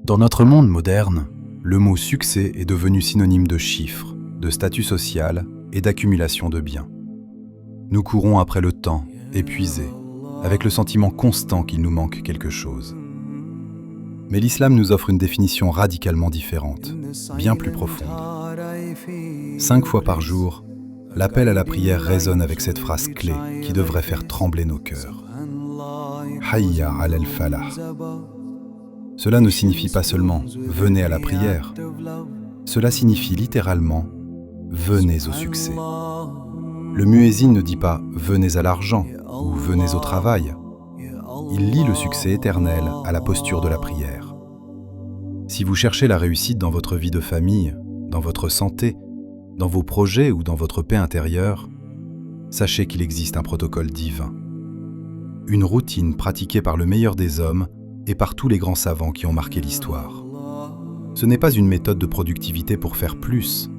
Dans notre monde moderne, le mot succès est devenu synonyme de chiffres, de statut social et d'accumulation de biens. Nous courons après le temps, épuisés, avec le sentiment constant qu'il nous manque quelque chose. Mais l'islam nous offre une définition radicalement différente, bien plus profonde. 5 fois par jour, l'appel à la prière résonne avec cette phrase clé qui devrait faire trembler nos cœurs. Hayya ala al-falah. Cela ne signifie pas seulement « venez à la prière », cela signifie littéralement « venez au succès ». Le muezzin ne dit pas « venez à l'argent » ou « venez au travail ». Il lie le succès éternel à la posture de la prière. Si vous cherchez la réussite dans votre vie de famille, dans votre santé, dans vos projets ou dans votre paix intérieure, sachez qu'il existe un protocole divin. Une routine pratiquée par le meilleur des hommes et par tous les grands savants qui ont marqué l'histoire. Ce n'est pas une méthode de productivité pour faire plus,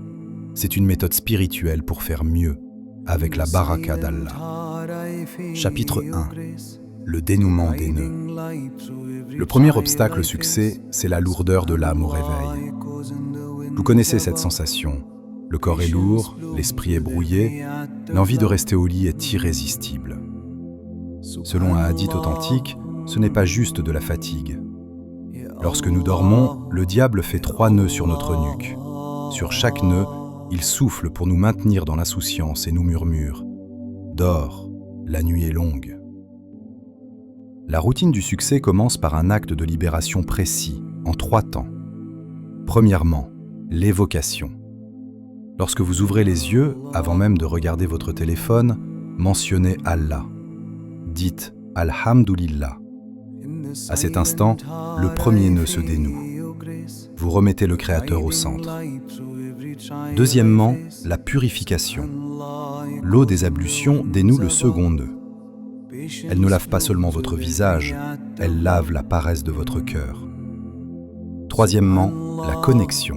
c'est une méthode spirituelle pour faire mieux, avec la baraka d'Allah. Chapitre 1. Le dénouement des nœuds. Le premier obstacle au succès, c'est la lourdeur de l'âme au réveil. Vous connaissez cette sensation. Le corps est lourd, l'esprit est brouillé, l'envie de rester au lit est irrésistible. Selon un hadith authentique, ce n'est pas juste de la fatigue. Lorsque nous dormons, le diable fait 3 nœuds sur notre nuque. Sur chaque nœud, il souffle pour nous maintenir dans l'insouciance et nous murmure « Dors, la nuit est longue ». La routine du succès commence par un acte de libération précis, en 3 temps. Premièrement, l'évocation. Lorsque vous ouvrez les yeux, avant même de regarder votre téléphone, mentionnez Allah. Dites « Alhamdulillah ». À cet instant, le premier nœud se dénoue. Vous remettez le Créateur au centre. Deuxièmement, la purification. L'eau des ablutions dénoue le second nœud. Elle ne lave pas seulement votre visage, elle lave la paresse de votre cœur. Troisièmement, la connexion.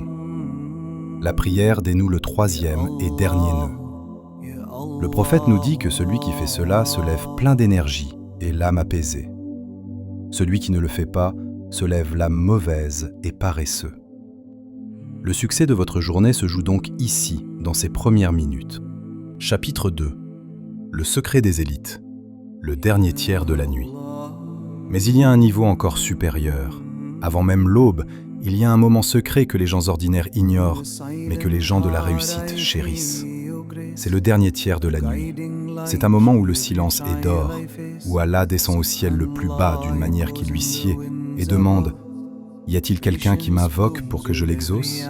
La prière dénoue le 3e et dernier nœud. Le prophète nous dit que celui qui fait cela se lève plein d'énergie et l'âme apaisée. Celui qui ne le fait pas se lève l'âme mauvaise et paresseux. Le succès de votre journée se joue donc ici, dans ces premières minutes. Chapitre 2. Le secret des élites. Le dernier tiers de la nuit. Mais il y a un niveau encore supérieur. Avant même l'aube, il y a un moment secret que les gens ordinaires ignorent, mais que les gens de la réussite chérissent. C'est le dernier tiers de la nuit. C'est un moment où le silence est d'or, où Allah descend au ciel le plus bas d'une manière qui lui sied et demande « Y a-t-il quelqu'un qui m'invoque pour que je l'exauce ?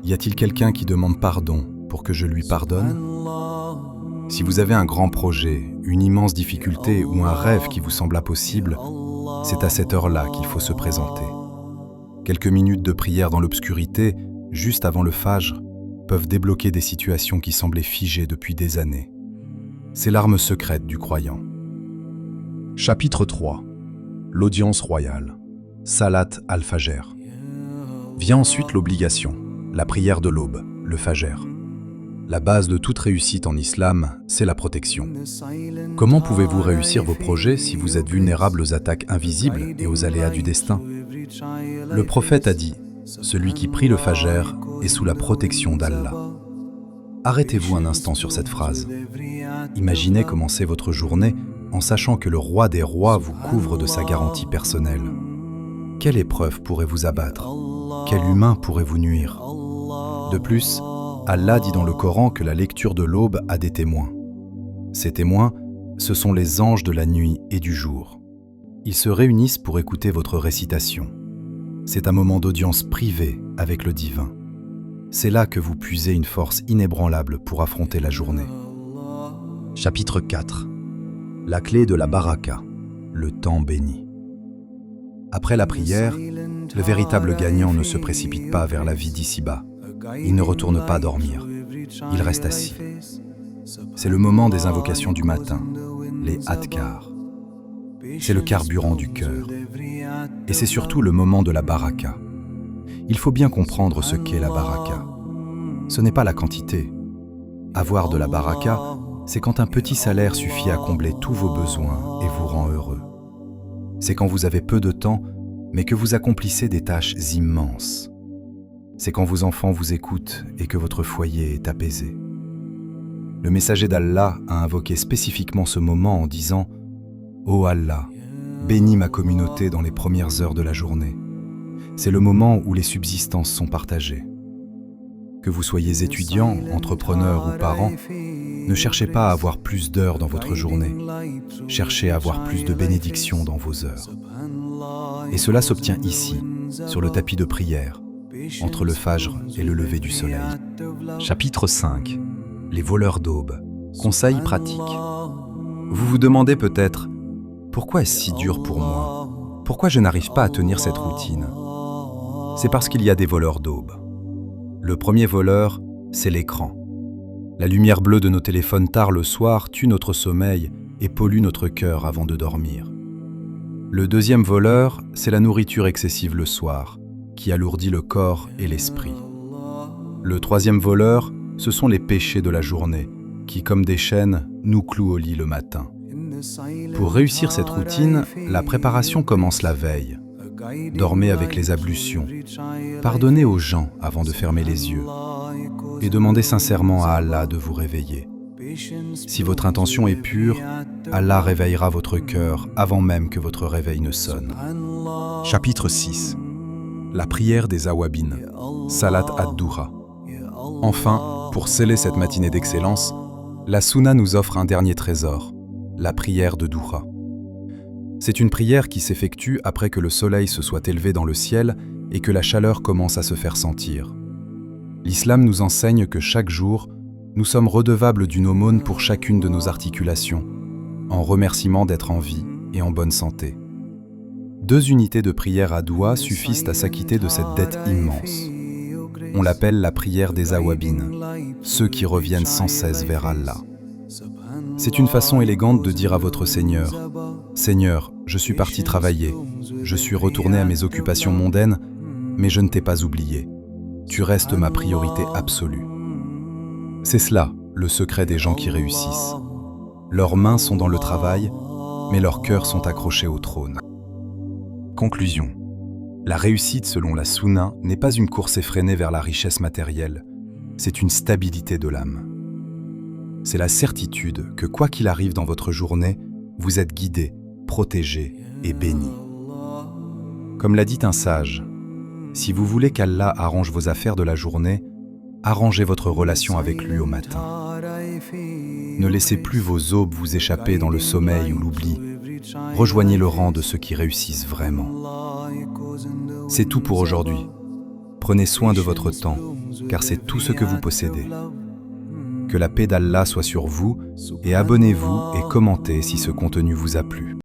Y a-t-il quelqu'un qui demande pardon pour que je lui pardonne ?» Si vous avez un grand projet, une immense difficulté ou un rêve qui vous semble impossible, c'est à cette heure-là qu'il faut se présenter. Quelques minutes de prière dans l'obscurité, juste avant le Fajr, peuvent débloquer des situations qui semblaient figées depuis des années. C'est l'arme secrète du croyant. Chapitre 3. L'audience royale. Salat al-Fajr. Vient ensuite l'obligation, la prière de l'aube, le Fajr. La base de toute réussite en islam, c'est la protection. Comment pouvez-vous réussir vos projets si vous êtes vulnérable aux attaques invisibles et aux aléas du destin ? Le prophète a dit « Celui qui prie le Fajr est sous la protection d'Allah ». Arrêtez-vous un instant sur cette phrase. Imaginez commencer votre journée en sachant que le roi des rois vous couvre de sa garantie personnelle. Quelle épreuve pourrait vous abattre ? Quel humain pourrait vous nuire ? De plus, Allah dit dans le Coran que la lecture de l'aube a des témoins. Ces témoins, ce sont les anges de la nuit et du jour. Ils se réunissent pour écouter votre récitation. C'est un moment d'audience privée avec le divin. C'est là que vous puisez une force inébranlable pour affronter la journée. Chapitre 4. La clé de la baraka, le temps béni. Après la prière, le véritable gagnant ne se précipite pas vers la vie d'ici-bas. Il ne retourne pas dormir. Il reste assis. C'est le moment des invocations du matin, les adkar. C'est le carburant du cœur. Et c'est surtout le moment de la baraka. Il faut bien comprendre ce qu'est la baraka. Ce n'est pas la quantité. Avoir de la baraka, c'est quand un petit salaire suffit à combler tous vos besoins et vous rend heureux. C'est quand vous avez peu de temps, mais que vous accomplissez des tâches immenses. C'est quand vos enfants vous écoutent et que votre foyer est apaisé. Le messager d'Allah a invoqué spécifiquement ce moment en disant « Ô Allah, bénis ma communauté dans les premières heures de la journée. C'est le moment où les subsistances sont partagées. » Que vous soyez étudiant, entrepreneur ou parent, ne cherchez pas à avoir plus d'heures dans votre journée. Cherchez à avoir plus de bénédictions dans vos heures. Et cela s'obtient ici, sur le tapis de prière, entre le fajr et le lever du soleil. Chapitre 5. Les voleurs d'aube. Conseils pratiques. Vous vous demandez peut-être « Pourquoi est-ce si dur pour moi ? Pourquoi je n'arrive pas à tenir cette routine ?» C'est parce qu'il y a des voleurs d'aube. Le premier voleur, c'est l'écran. La lumière bleue de nos téléphones tard le soir tue notre sommeil et pollue notre cœur avant de dormir. Le deuxième voleur, c'est la nourriture excessive le soir, qui alourdit le corps et l'esprit. Le troisième voleur, ce sont les péchés de la journée, qui, comme des chaînes, nous clouent au lit le matin. Pour réussir cette routine, la préparation commence la veille. Dormez avec les ablutions. Pardonnez aux gens avant de fermer les yeux. Et demandez sincèrement à Allah de vous réveiller. Si votre intention est pure, Allah réveillera votre cœur avant même que votre réveil ne sonne. Chapitre 6. La prière des awabin, Salat ad-Duha. Enfin, pour sceller cette matinée d'excellence, la Sunna nous offre un dernier trésor, la prière de Duha. C'est une prière qui s'effectue après que le soleil se soit élevé dans le ciel et que la chaleur commence à se faire sentir. L'islam nous enseigne que chaque jour, nous sommes redevables d'une aumône pour chacune de nos articulations, en remerciement d'être en vie et en bonne santé. 2 unités de prière à Duha suffisent à s'acquitter de cette dette immense. On l'appelle la prière des awabin, ceux qui reviennent sans cesse vers Allah. C'est une façon élégante de dire à votre Seigneur « Seigneur, je suis parti travailler, je suis retourné à mes occupations mondaines, mais je ne t'ai pas oublié. Tu restes ma priorité absolue. » C'est cela, le secret des gens qui réussissent. Leurs mains sont dans le travail, mais leurs cœurs sont accrochés au trône. Conclusion. La réussite selon la Sunna n'est pas une course effrénée vers la richesse matérielle, c'est une stabilité de l'âme. C'est la certitude que quoi qu'il arrive dans votre journée, vous êtes guidé, protégé et béni. Comme l'a dit un sage, si vous voulez qu'Allah arrange vos affaires de la journée, arrangez votre relation avec lui au matin. Ne laissez plus vos aubes vous échapper dans le sommeil ou l'oubli. Rejoignez le rang de ceux qui réussissent vraiment. C'est tout pour aujourd'hui. Prenez soin de votre temps, car c'est tout ce que vous possédez. Que la paix d'Allah soit sur vous et abonnez-vous et commentez si ce contenu vous a plu.